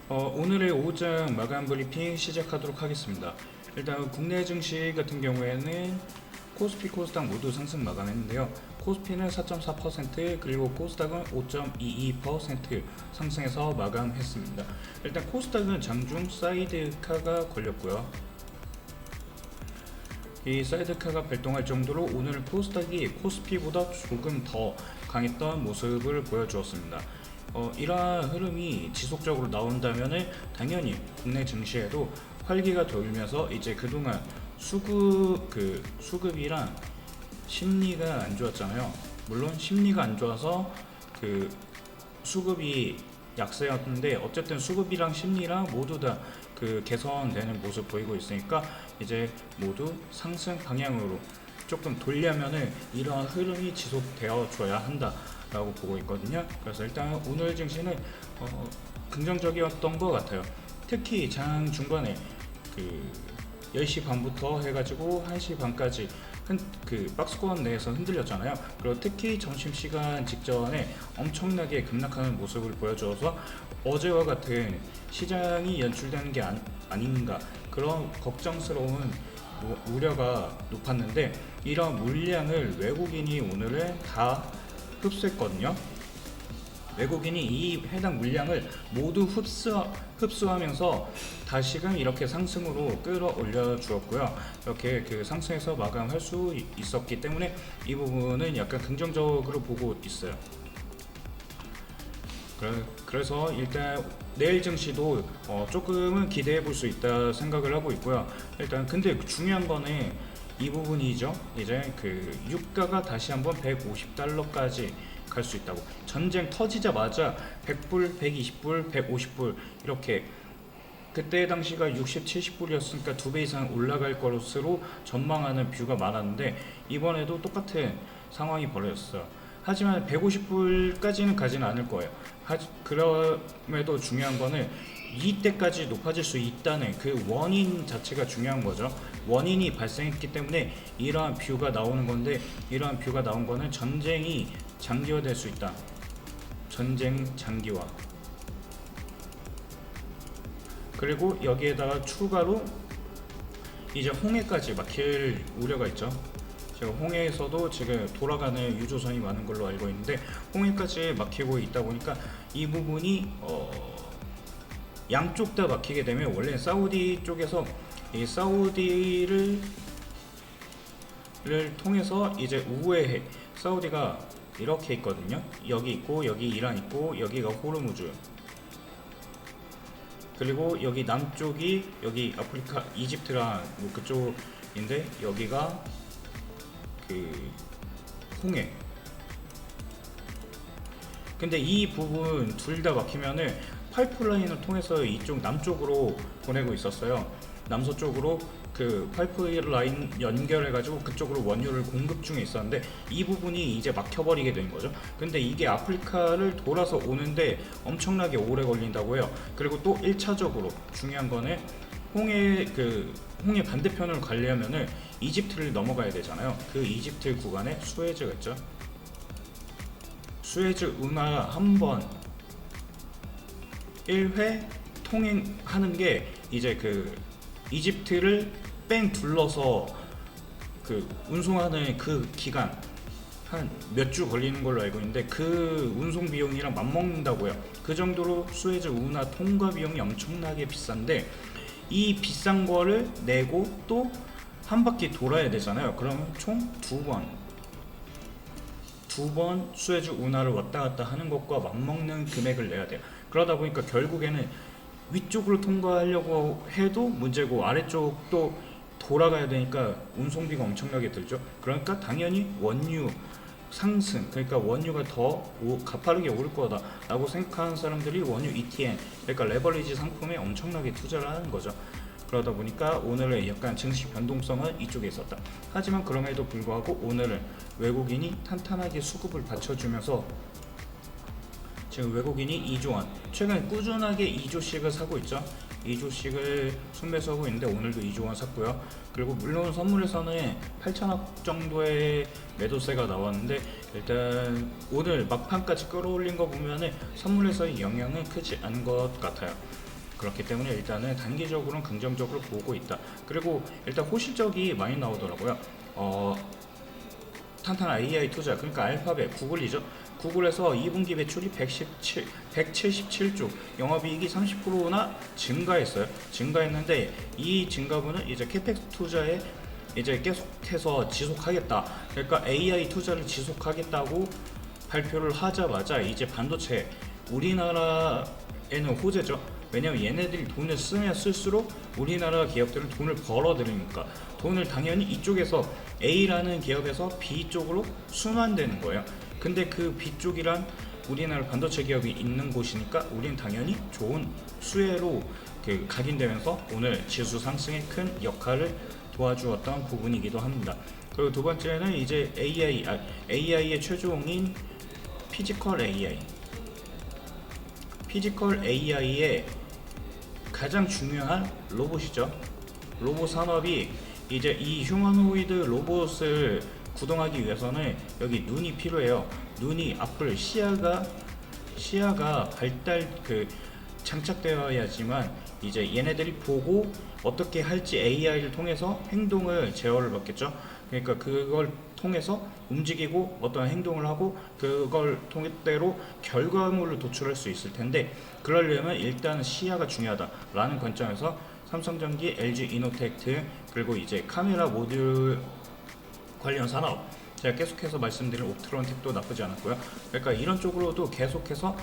오늘의 오장 마감 브리핑 시작하도록 하겠습니다. 일단 국내 증시 같은 경우에는 코스피, 코스닥 모두 상승 마감했는데요. 코스피는 4.4% 그리고 코스닥은 5.22% 상승해서 마감했습니다. 일단 코스닥은 장중 사이드카가 걸렸고요. 이 사이드카가 발동할 정도로 오늘 코스닥이 코스피보다 조금 더 강했던 모습을 보여주었습니다. 이러한 흐름이 지속적으로 나온다면 당연히 국내 증시에도 활기가 돌면서 이제 그동안 수급이랑 심리가 안 좋았잖아요. 물론 심리가 안 좋아서 그 수급이 약세였는데 어쨌든 수급이랑 심리랑 모두 다 개선되는 모습 보이고 있으니까 이제 모두 상승 방향으로 조금 돌려면은 이러한 흐름이 지속되어 줘야 한다라고 보고 있거든요. 그래서 일단 오늘 증시는 긍정적이었던 것 같아요. 특히 장 중반에 10시 반부터 해가지고 1시 반까지 박스권 내에서 흔들렸잖아요. 그리고 특히 점심시간 직전에 엄청나게 급락하는 모습을 보여줘서 어제와 같은 시장이 연출되는 게 아닌가 그런 걱정스러운 우려가 높았는데 이런 물량을 외국인이 오늘은 다 흡수했거든요. 외국인이 이 해당 물량을 모두 흡수하면서 다시금 이렇게 상승으로 끌어올려 주었고요. 이렇게 상승해서 마감할 수 있었기 때문에 이 부분은 약간 긍정적으로 보고 있어요. 그래서 일단 내일 증시도 조금은 기대해 볼 수 있다 생각을 하고 있고요. 일단 근데 중요한 거는 이 부분이죠. 이제 유가가 다시 한번 150달러까지 갈 수 있다고. 전쟁 터지자마자 100불, 120불, 150불 이렇게 그때 당시가 60, 70불이었으니까 2배 이상 올라갈 것으로 전망하는 뷰가 많았는데 이번에도 똑같은 상황이 벌어졌어요. 하지만 150불까지는 가지는 않을 거예요. 그럼에도 중요한 거는 이때까지 높아질 수 있다는 그 원인 자체가 중요한 거죠. 원인이 발생했기 때문에 이러한 뷰가 나오는 건데 이러한 뷰가 나온 거는 전쟁이 장기화될 수 있다. 전쟁 장기화. 그리고 여기에다가 추가로 이제 홍해까지 막힐 우려가 있죠. 제가 홍해에서도 지금 돌아가는 유조선이 많은 걸로 알고 있는데 홍해까지 막히고 있다 보니까 이 부분이 양쪽 다 막히게 되면 원래 사우디 쪽에서 이 사우디를 통해서 이제 우회해 사우디가 이렇게 있거든요. 여기 있고 여기 이란 있고 여기가 호르무즈 그리고 여기 남쪽이 여기 아프리카 이집트랑 뭐 그쪽인데 여기가 홍해. 근데 이 부분 둘 다 막히면은 파이프라인을 통해서 이쪽 남쪽으로 보내고 있었어요. 남서쪽으로 파이프라인 연결해가지고 그쪽으로 원유를 공급 중에 있었는데 이 부분이 이제 막혀버리게 된 거죠. 근데 이게 아프리카를 돌아서 오는데 엄청나게 오래 걸린다고 해요. 그리고 또 1차적으로 중요한 거는 홍해 반대편을 가려면은 이집트를 넘어가야 되잖아요. 그 이집트 구간에 수에즈가 있죠. 수에즈 운하 한번 1회 통행하는 게 이제 이집트를 뺑 둘러서 운송하는 그 기간 한 몇 주 걸리는 걸로 알고 있는데 그 운송 비용이랑 맞먹는다고 해요. 그 정도로 수에즈 운하 통과 비용이 엄청나게 비싼데 이 비싼 거를 내고 또 한 바퀴 돌아야 되잖아요. 그러면 총 두 번 수에즈 운하를 왔다 갔다 하는 것과 맞먹는 금액을 내야 돼요. 그러다 보니까 결국에는 위쪽으로 통과하려고 해도 문제고 아래쪽도 돌아가야 되니까 운송비가 엄청나게 들죠. 그러니까 당연히 원유 상승, 그러니까 원유가 더 가파르게 오를 거다 라고 생각하는 사람들이 원유 ETN, 그러니까 레버리지 상품에 엄청나게 투자를 하는 거죠. 그러다 보니까 오늘의 약간 증시 변동성은 이쪽에 있었다. 하지만 그럼에도 불구하고 오늘은 외국인이 탄탄하게 수급을 받쳐주면서 지금 외국인이 2조원, 최근 꾸준하게 2조씩을 사고 있죠. 2조씩을 순매수하고 있는데 오늘도 2조원 샀고요. 그리고 물론 선물에서는 8천억 정도의 매도세가 나왔는데 일단 오늘 막판까지 끌어올린 거 보면은 선물에서의 영향은 크지 않은 것 같아요. 그렇기 때문에 일단은 단기적으로는 긍정적으로 보고 있다. 그리고 일단 호실적이 많이 나오더라고요. 탄탄한 AI 투자, 그러니까 알파벳, 구글이죠. 구글에서 2분기 매출이 177조, 영업이익이 30%나 증가했어요. 증가했는데 이 증가분은 이제 캐펙스 투자에 이제 계속해서 지속하겠다. 그러니까 AI 투자를 지속하겠다고 발표를 하자마자 이제 반도체 우리나라에는 호재죠. 왜냐면 얘네들이 돈을 쓰면 쓸수록 우리나라 기업들은 돈을 벌어들이니까 돈을 당연히 이쪽에서 A라는 기업에서 B 쪽으로 순환되는 거예요. 근데 그 B 쪽이란 우리나라 반도체 기업이 있는 곳이니까 우리는 당연히 좋은 수혜로 각인되면서 오늘 지수 상승에 큰 역할을 도와주었던 부분이기도 합니다. 그리고 두 번째는 이제 AI의 최종인 피지컬 AI. 피지컬 AI의 가장 중요한 로봇이죠. 로봇 산업이 이제 이 휴머노이드 로봇을 구동하기 위해서는 여기 눈이 필요해요. 눈이 앞을 시야가 발달 장착되어야지만 이제 얘네들이 보고 어떻게 할지 AI를 통해서 행동을 제어를 받겠죠. 그러니까 그걸 통해서 움직이고 어떤 행동을 하고 그걸 통해대로 결과물을 도출할 수 있을 텐데 그러려면 일단 시야가 중요하다라는 관점에서 삼성전기, LG이노텍트 그리고 이제 카메라 모듈 관련 산업 제가 계속해서 말씀드린 옵트론텍도 나쁘지 않았고요. 그러니까 이런 쪽으로도 계속해서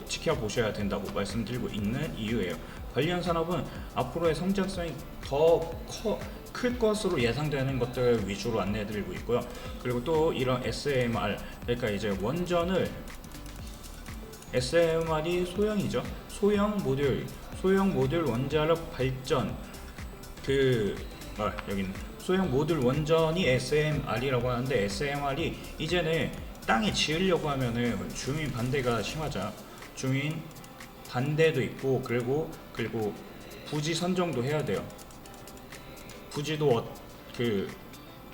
지켜보셔야 된다고 말씀드리고 있는 이유예요. 관련 산업은 앞으로의 성장성이 더 클 것으로 예상되는 것들 위주로 안내해드리고 있고요. 그리고 또 이런 SMR, 그러니까 이제 원전을 SMR이 소형이죠. 소형 모듈 원자력 발전 여기는 소형 모듈 원전이 SMR이라고 하는데 SMR이 이제는 땅에 지으려고 하면은 주민 반대가 심하죠. 주민 반대도 있고 그리고 부지 선정도 해야 돼요. 부지도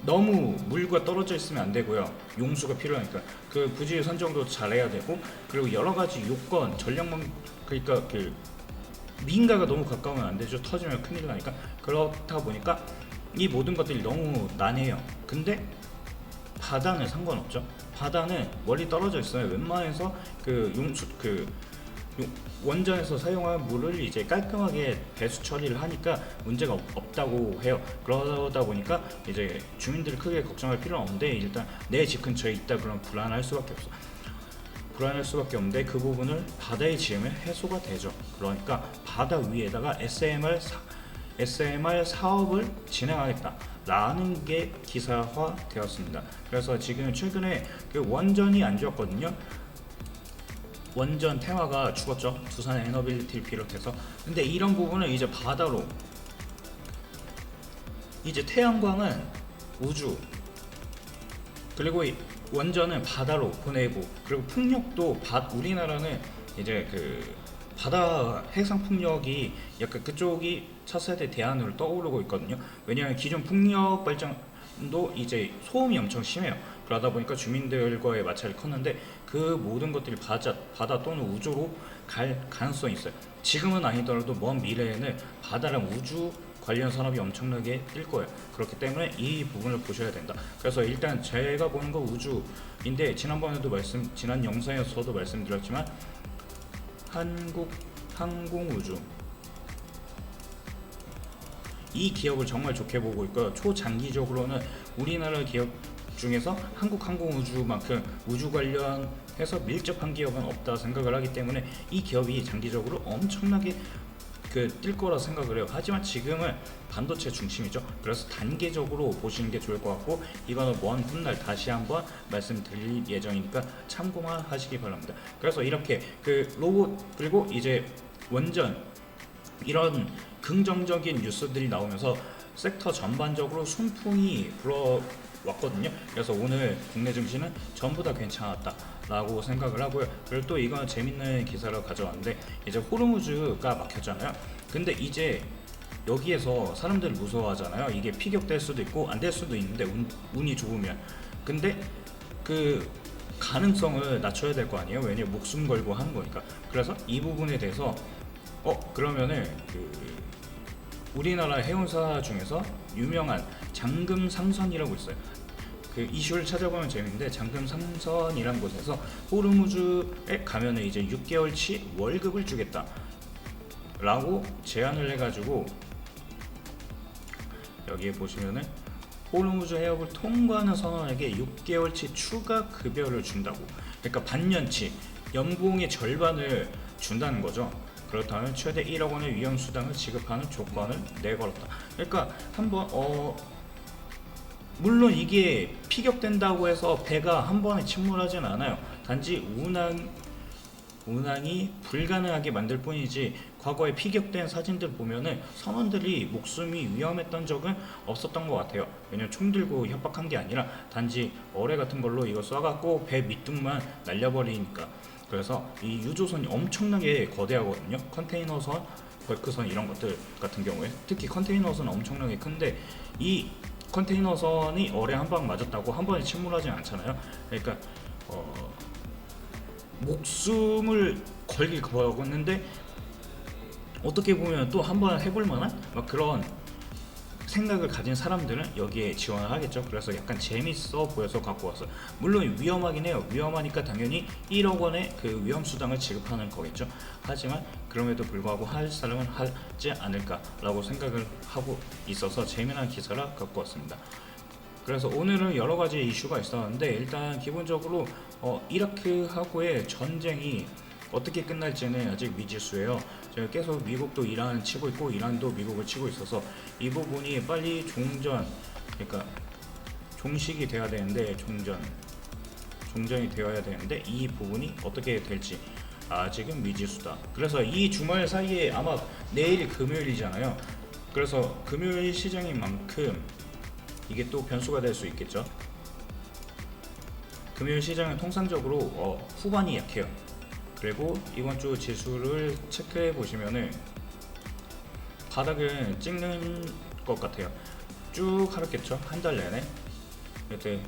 너무 물과 떨어져 있으면 안 되고요. 용수가 필요하니까 그 부지 선정도 잘해야 되고 그리고 여러 가지 요건 전력망 그러니까 민가가 너무 가까우면 안 되죠. 터지면 큰일 나니까. 그렇다 보니까 이 모든 것들이 너무 난해요. 근데 바다는 상관없죠. 바다는 멀리 떨어져 있어요. 웬만해서 원전에서 사용한 물을 이제 깔끔하게 배수 처리를 하니까 문제가 없다고 해요. 그러다 보니까 이제 주민들이 크게 걱정할 필요는 없는데 일단 내 집 근처에 있다 그러면 불안할 수밖에 없는데 그 부분을 바다에 지으면 해소가 되죠. 그러니까 바다 위에다가 SMR 사업을 진행하겠다라는 게 기사화 되었습니다. 그래서 지금 최근에 원전이 안 좋았거든요. 원전 테마가 죽었죠. 두산 에너빌리티를 비롯해서. 근데 이런 부분은 이제 바다로 이제 태양광은 우주 그리고 원전은 바다로 보내고 그리고 풍력도 우리나라는 이제 바다 해상 풍력이 약간 그쪽이 차세대 대안으로 떠오르고 있거든요. 왜냐하면 기존 풍력 발전도 이제 소음이 엄청 심해요. 그러다 보니까 주민들과의 마찰이 컸는데 그 모든 것들이 바다 또는 우주로 갈 가능성이 있어요. 지금은 아니더라도 먼 미래에는 바다랑 우주 관련 산업이 엄청나게 뛸 거예요. 그렇기 때문에 이 부분을 보셔야 된다. 그래서 일단 제가 보는 거 우주인데 지난 영상에서도 말씀드렸지만 한국항공우주 이 기업을 정말 좋게 보고 있고요. 초장기적으로는 우리나라 기업 중에서 한국항공우주만큼 우주 관련해서 밀접한 기업은 없다 생각을 하기 때문에 이 기업이 장기적으로 엄청나게 뛸 거라 생각을 해요. 하지만 지금은 반도체 중심이죠. 그래서 단계적으로 보시는 게 좋을 것 같고 이거는 먼 훗날 다시 한번 말씀드릴 예정이니까 참고만 하시기 바랍니다. 그래서 이렇게 로봇 그리고 이제 원전 이런 긍정적인 뉴스들이 나오면서 섹터 전반적으로 순풍이 불어왔거든요. 그래서 오늘 국내 증시는 전부 다 괜찮았다 라고 생각을 하고요. 그리고 또 이건 재밌는 기사를 가져왔는데 이제 호르무즈가 막혔잖아요. 근데 이제 여기에서 사람들이 무서워하잖아요. 이게 피격될 수도 있고 안 될 수도 있는데 운이 좋으면. 근데 가능성을 낮춰야 될 거 아니에요. 왜냐면 목숨 걸고 하는 거니까. 그래서 이 부분에 대해서 그러면은 우리나라 해운사 중에서 유명한 장금상선이라고 있어요. 그 이슈를 찾아보면 재밌는데, 장금상선이라는 곳에서 호르무즈에 가면은 이제 6개월치 월급을 주겠다 라고 제안을 해가지고, 여기에 보시면은 호르무즈 해협을 통과하는 선원에게 6개월치 추가 급여를 준다고. 그러니까 반년치 연봉의 절반을 준다는 거죠. 그렇다면 최대 1억 원의 위험수당을 지급하는 조건을 내걸었다. 그러니까 한번 물론 이게 피격된다고 해서 배가 한 번에 침몰하진 않아요. 단지 운항이 불가능하게 만들 뿐이지, 과거에 피격된 사진들 보면은 선원들이 목숨이 위험했던 적은 없었던 것 같아요. 왜냐면 총 들고 협박한 게 아니라 단지 어뢰 같은 걸로 이거 쏴갖고 배 밑둥만 날려버리니까. 그래서 이 유조선이 엄청나게 거대하거든요. 컨테이너선, 벌크선 이런 것들 같은 경우에 특히 컨테이너선은 엄청나게 큰데, 이 컨테이너선이 어뢰 한 방 맞았다고 한 번에 침몰하진 않잖아요. 그러니까 목숨을 걸길 거였는데, 어떻게 보면 또 한 번 해볼 만한 그런 생각을 가진 사람들은 여기에 지원을 하겠죠. 그래서 약간 재밌어 보여서 갖고 왔어요. 물론 위험하긴 해요. 위험하니까 당연히 1억 원의 그 위험수당을 지급하는 거겠죠. 하지만 그럼에도 불구하고 할 사람은 하지 않을까라고 생각을 하고 있어서 재미난 기사를 갖고 왔습니다. 그래서 오늘은 여러 가지 이슈가 있었는데, 일단 기본적으로 이라크하고의 전쟁이 어떻게 끝날지는 아직 미지수예요. 제가 계속 미국도 이란 치고 있고 이란도 미국을 치고 있어서 이 부분이 빨리 그러니까 종식이 돼야 되는데, 종전이 되어야 되는데, 이 부분이 어떻게 될지 아직은 미지수다. 그래서 이 주말 사이에 아마 내일 금요일이잖아요. 그래서 금요일 시장인 만큼 이게 또 변수가 될 수 있겠죠. 금요일 시장은 통상적으로 후반이 약해요. 그리고 이번 주 지수를 체크해 보시면은 바닥을 찍는 것 같아요. 쭉 하락했죠. 한 달 내내. 이때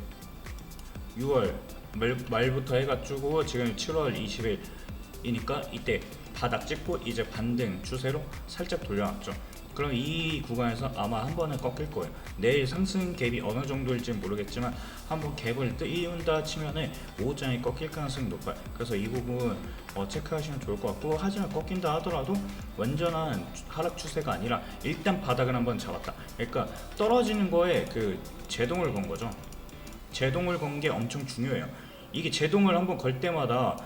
6월 말부터 해가지고 지금 7월 20일이니까 이때 바닥 찍고 이제 반등 추세로 살짝 돌려놨죠. 그럼 이 구간에서 아마 한 번은 꺾일 거예요. 내일 상승 갭이 어느 정도일지 모르겠지만 한번 갭을 띄운다 치면은 오후장에 꺾일 가능성이 높아요. 그래서 이 부분 체크하시면 좋을 것 같고, 하지만 꺾인다 하더라도 완전한 하락 추세가 아니라 일단 바닥을 한번 잡았다. 그러니까 떨어지는 거에 그 제동을 건 거죠. 제동을 건 게 엄청 중요해요. 이게 제동을 한번 걸 때마다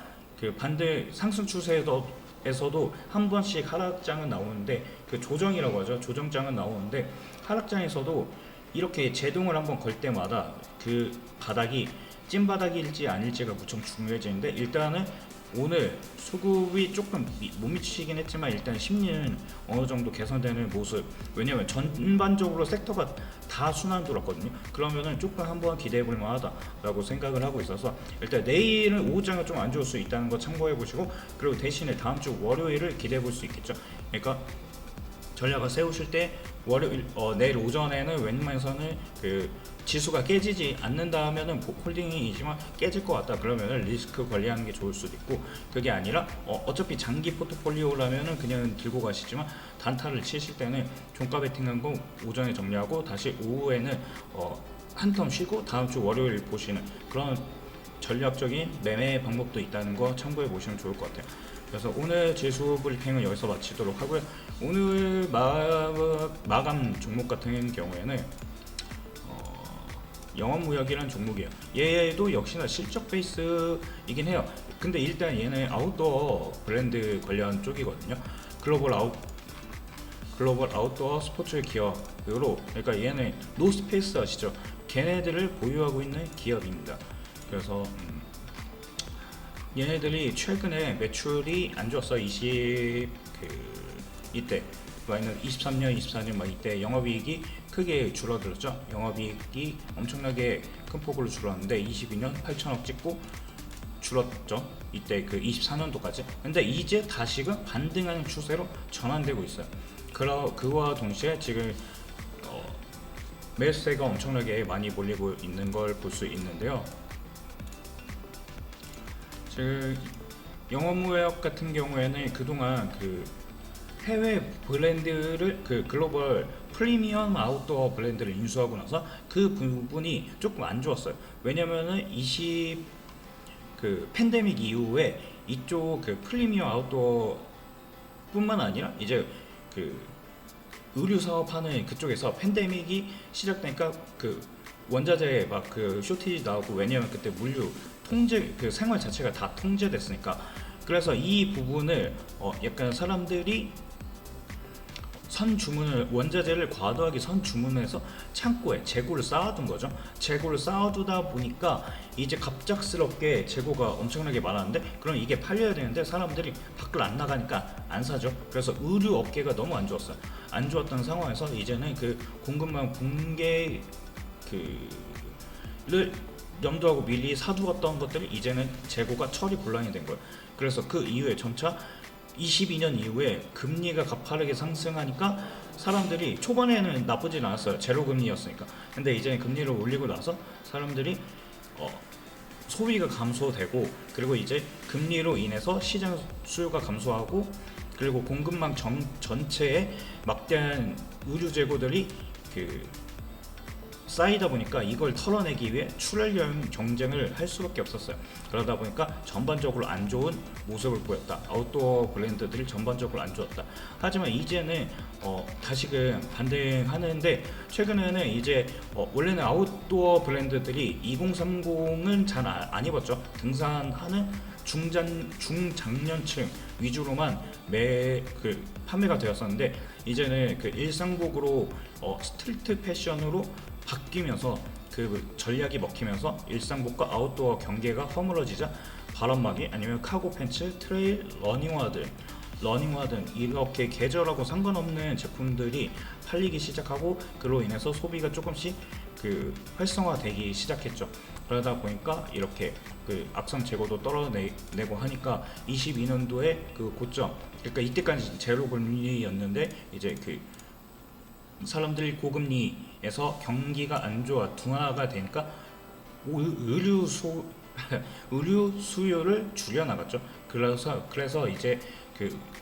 그 반대 상승 추세에서도 한 번씩 하락장은 나오는데, 그 조정이라고 하죠. 조정장은 나오는데, 하락장에서도 이렇게 제동을 한번 걸 때마다 그 바닥이 찐바닥일지 아닐지가 무척 중요해지는데, 일단은 오늘 수급이 조금 못 미치긴 했지만 일단 심리는 어느 정도 개선되는 모습. 왜냐면 전반적으로 섹터가 다 순환 돌았거든요. 그러면은 조금 한번 기대해 볼 만하다라고 생각을 하고 있어서, 일단 내일은 오후장은 좀 안 좋을 수 있다는 거 참고해 보시고, 그리고 대신에 다음 주 월요일을 기대해 볼 수 있겠죠. 그러니까 전략을 세우실 때 내일 오전에는 웬만해서는 그 지수가 깨지지 않는다 하면은 홀딩이지만 깨질 것 같다 그러면은 리스크 관리하는 게 좋을 수도 있고, 그게 아니라 어차피 장기 포트폴리오라면은 그냥 들고 가시지만 단타를 치실 때는 종가 베팅한 거 오전에 정리하고 다시 오후에는 한 텀 쉬고 다음 주 월요일 보시는 그런 전략적인 매매 방법도 있다는 거 참고해 보시면 좋을 것 같아요. 그래서 오늘 지수 브리핑은 여기서 마치도록 하고요. 오늘 마감 종목 같은 경우에는 영업무역이라는 종목이에요. 얘도 역시나 실적 베이스이긴 해요. 근데 일단 얘는 아웃도어 브랜드 관련 쪽이거든요. 글로벌 아웃도어 스포츠 기업으로, 그러니까 얘는 노스페이스 아시죠? 걔네들을 보유하고 있는 기업입니다. 그래서 얘네들이 최근에 매출이 안 좋았어. 이때 23년, 24년 막 이때 영업이익이 크게 줄어들었죠. 영업이익이 엄청나게 큰 폭으로 줄었는데 22년 8천억 찍고 줄었죠. 이때 그 24년도까지. 근데 이제 다시금 반등하는 추세로 전환되고 있어요. 그와 동시에 지금 매수세가 엄청나게 많이 몰리고 있는 걸 볼 수 있는데요. 지금 영업무역 같은 경우에는 그동안 그 해외 브랜드를 그 글로벌 프리미엄 아웃도어 브랜드를 인수하고 나서 그 부분이 조금 안 좋았어요. 왜냐면은 20 그 팬데믹 이후에 이쪽 그 프리미엄 아웃도어 뿐만 아니라 이제 그 의류 사업하는 그쪽에서 팬데믹이 시작되니까 그 원자재 막 그 쇼티지 나오고, 왜냐면 그때 물류 통제 그 생활 자체가 다 통제됐으니까. 그래서 이 부분을 약간 사람들이 선 주문을, 원자재를 과도하게 선 주문해서 창고에 재고를 쌓아둔 거죠. 재고를 쌓아두다 보니까 이제 갑작스럽게 재고가 엄청나게 많았는데, 그럼 이게 팔려야 되는데 사람들이 밖을 안 나가니까 안 사죠. 그래서 의류 업계가 너무 안 좋았어요. 안 좋았던 상황에서 이제는 그 공급망 붕괴 그를 염두하고 미리 사두었던 것들이 이제는 재고가 처리 곤란이 된 거예요. 그래서 그 이후에 점차 22년 이후에 금리가 가파르게 상승하니까 사람들이, 초반에는 나쁘진 않았어요. 제로 금리였으니까. 근데 이제 금리를 올리고 나서 사람들이 소비가 감소되고, 그리고 이제 금리로 인해서 시장 수요가 감소하고, 그리고 공급망 전체에 막대한 의류 재고들이 쌓이다 보니까 이걸 털어내기 위해 출혈형 경쟁을 할 수밖에 없었어요. 그러다 보니까 전반적으로 안 좋은 모습을 보였다. 아웃도어 브랜드들이 전반적으로 안 좋았다. 하지만 이제는 다시금 반등하는데, 최근에는 이제 원래는 아웃도어 브랜드들이 2030은 잘 안 입었죠. 등산하는 중장년층 위주로만 판매가 되었었는데, 이제는 그 일상복으로 스트리트 패션으로 바뀌면서 그 전략이 먹히면서 일상복과 아웃도어 경계가 허물어지자 바람막이, 아니면 카고 팬츠, 트레일, 러닝화 등 이렇게 계절하고 상관없는 제품들이 팔리기 시작하고, 그로 인해서 소비가 조금씩 활성화되기 시작했죠. 그러다 보니까 이렇게 악성 재고도 떨어내고 하니까 22년도에 그 고점, 그러니까 이때까지 제로 금리였는데 이제 사람들이 고금리에서 경기가 안 좋아 둔화가 되니까 의류 수요를 줄여나갔죠. 그래서 이제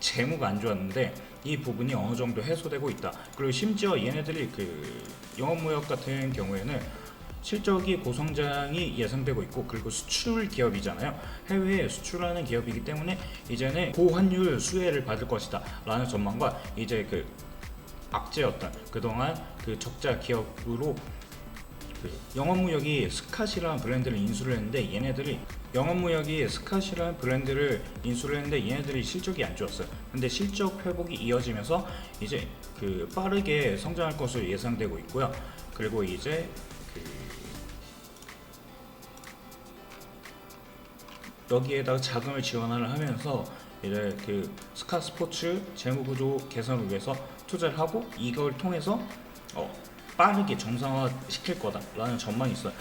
재무가 안 좋았는데 이 부분이 어느 정도 해소되고 있다. 그리고 심지어 얘네들이 영업무역 같은 경우에는 실적이 고성장이 예상되고 있고, 그리고 수출 기업이잖아요. 해외에 수출하는 기업이기 때문에 이제는 고환율 수혜를 받을 것이다 라는 전망과, 이제 악재였던 그동안 적자 기업으로 영업무역이 스캇이라는 브랜드를 인수를 했는데, 얘네들이 실적이 안 좋았어요. 근데 실적 회복이 이어지면서 이제 빠르게 성장할 것으로 예상되고 있고요. 그리고 이제 여기에다가 자금을 지원을 하면서 이제 스캇 스포츠 재무구조 개선을 위해서 투자를 하고, 이걸 통해서 빠르게 정상화 시킬 거다라는 전망이 있어요.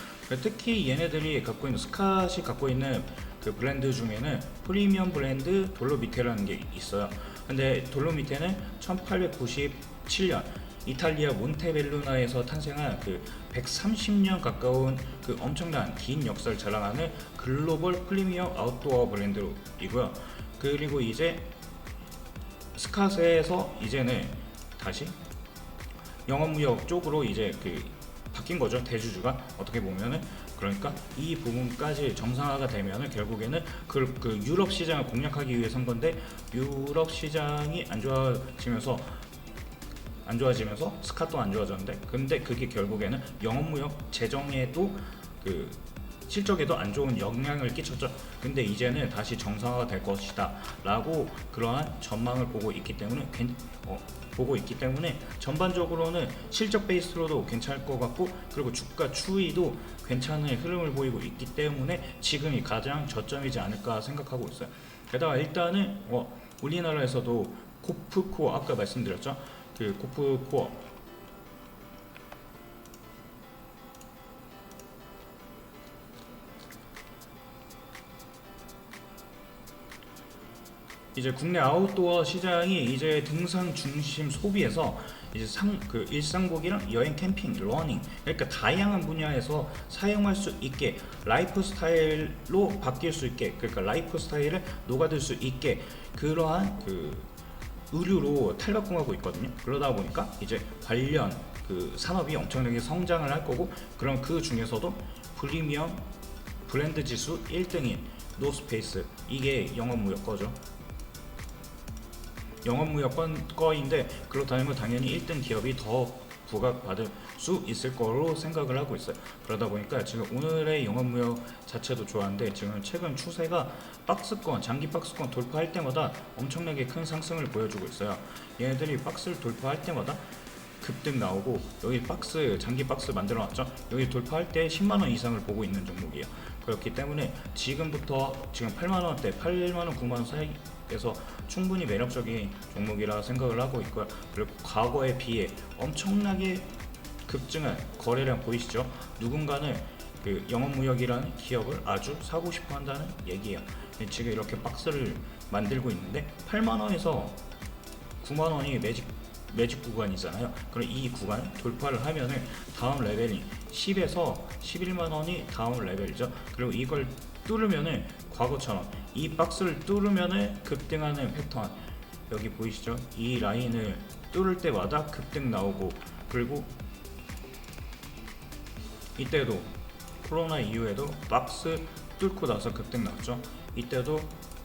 특히 얘네들이 스캇이 갖고 있는 브랜드 중에는 프리미엄 브랜드 돌로미테라는 게 있어요. 근데 돌로미테는 1897년 이탈리아 몬테벨루나에서 탄생한 130년 가까운 엄청난 긴 역사를 자랑하는 글로벌 프리미엄 아웃도어 브랜드이고요. 그리고 이제 스캇에서 이제는 다시 영업무역 쪽으로 이제 바뀐 거죠. 대주주가 어떻게 보면은. 그러니까 이 부분까지 정상화가 되면은 결국에는 유럽 시장을 공략하기 위해 선 건데, 유럽 시장이 안 좋아지면서 스캇도 안 좋아졌는데, 근데 그게 결국에는 영업무역 재정에도 실적에도 안 좋은 영향을 끼쳤죠. 근데 이제는 다시 정상화가 될 것이다 라고 그러한 전망을 보고 있기 때문에 전반적으로는 실적 베이스로도 괜찮을 것 같고, 그리고 주가 추이도 괜찮은 흐름을 보이고 있기 때문에 지금이 가장 저점이지 않을까 생각하고 있어요. 게다가 일단은 우리나라에서도 고프코어, 아까 말씀드렸죠. 고프코어 이제 국내 아웃도어 시장이 이제 등산 중심 소비에서 이제 일상복이랑 여행, 캠핑, 러닝, 그러니까 다양한 분야에서 사용할 수 있게, 라이프 스타일로 바뀔 수 있게, 그러니까 라이프 스타일을 녹아들 수 있게, 그러한 의류로 탈바꿈하고 있거든요. 그러다 보니까 이제 관련 그 산업이 엄청나게 성장을 할 거고, 그럼 그 중에서도 프리미엄 브랜드 지수 1등인 노스페이스, 이게 영업무역거죠. 영업무역거인데 그렇다면 당연히 1등 기업이 더 부각받을 수 있을 거로 생각을 하고 있어요. 그러다 보니까 지금 오늘의 영업무역 자체도 좋았는데, 지금 최근 추세가 박스권, 장기 박스권 돌파할 때마다 엄청나게 큰 상승을 보여주고 있어요. 얘네들이 박스를 돌파할 때마다 급등 나오고, 여기 박스, 장기 박스 만들어 놨죠. 여기 돌파할 때 10만원 이상을 보고 있는 종목이에요. 그렇기 때문에 지금부터 지금 8만원대, 8만원, 9만원 사이에서 충분히 매력적인 종목이라 생각을 하고 있고요. 그리고 과거에 비해 엄청나게 급증한 거래량 보이시죠? 누군가는 그 영업무역이라는 기업을 아주 사고 싶어 한다는 얘기예요. 지금 이렇게 박스를 만들고 있는데 8만원에서 9만원이 매직 구간이잖아요. 그럼 이 구간 돌파를 하면은 다음 레벨이 10에서 11만원이 다음 레벨이죠. 그리고 이걸 뚫으면은 과거처럼 이 박스를 뚫으면은 급등하는 패턴, 여기 보이시죠? 이 라인을 뚫을 때마다 급등 나오고, 그리고 이때도 코로나 이후에도 박스 뚫고 나서 급등 나왔죠. 이때도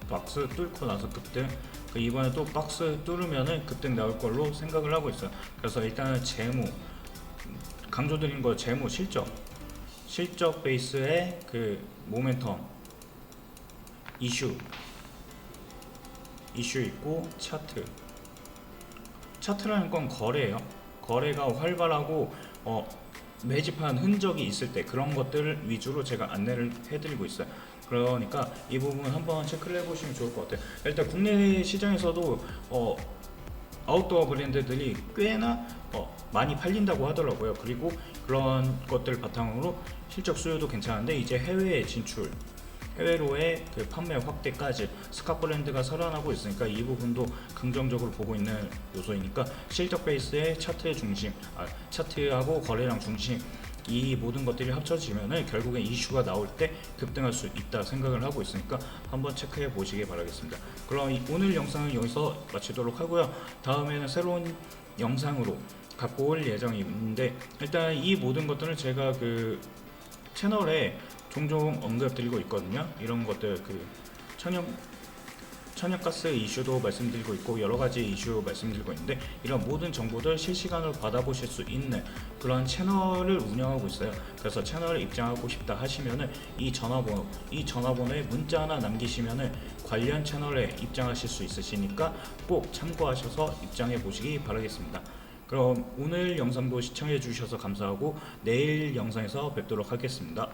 박스 뚫고 나서 급등, 이번에 또 박스 뚫으면은 급등 나올 걸로 생각을 하고 있어요. 그래서 일단은 재무, 강조드린 거 재무 실적 베이스의 그 모멘텀 이슈 있고, 차트라는 건 거래예요. 거래가 활발하고 매집한 흔적이 있을 때 그런 것들을 위주로 제가 안내를 해드리고 있어요. 그러니까 이 부분 한번 체크를 해보시면 좋을 것 같아요. 일단 국내 시장에서도 아웃도어 브랜드들이 꽤나 많이 팔린다고 하더라고요. 그리고 그런 것들 바탕으로 실적 수요도 괜찮은데, 이제 해외 진출, 해외로의 그 판매 확대까지 스카 브랜드가 살아나고 있으니까 이 부분도 긍정적으로 보고 있는 요소이니까, 실적 베이스의 차트의 중심, 차트하고 거래량 중심, 이 모든 것들이 합쳐지면은 결국엔 이슈가 나올 때 급등할 수 있다 생각을 하고 있으니까 한번 체크해 보시기 바라겠습니다. 그럼 오늘 영상은 여기서 마치도록 하고요. 다음에는 새로운 영상으로 갖고 올 예정인데, 일단 이 모든 것들은 제가 그 채널에 종종 언급드리고 있거든요. 이런 것들, 그 천연가스 이슈도 말씀드리고 있고, 여러가지 이슈 말씀드리고 있는데, 이런 모든 정보들 실시간으로 받아보실 수 있는 그런 채널을 운영하고 있어요. 그래서 채널에 입장하고 싶다 하시면은 이 전화번호에 문자 하나 남기시면은 관련 채널에 입장하실 수 있으시니까 꼭 참고하셔서 입장해 보시기 바라겠습니다. 그럼 오늘 영상도 시청해 주셔서 감사하고 내일 영상에서 뵙도록 하겠습니다.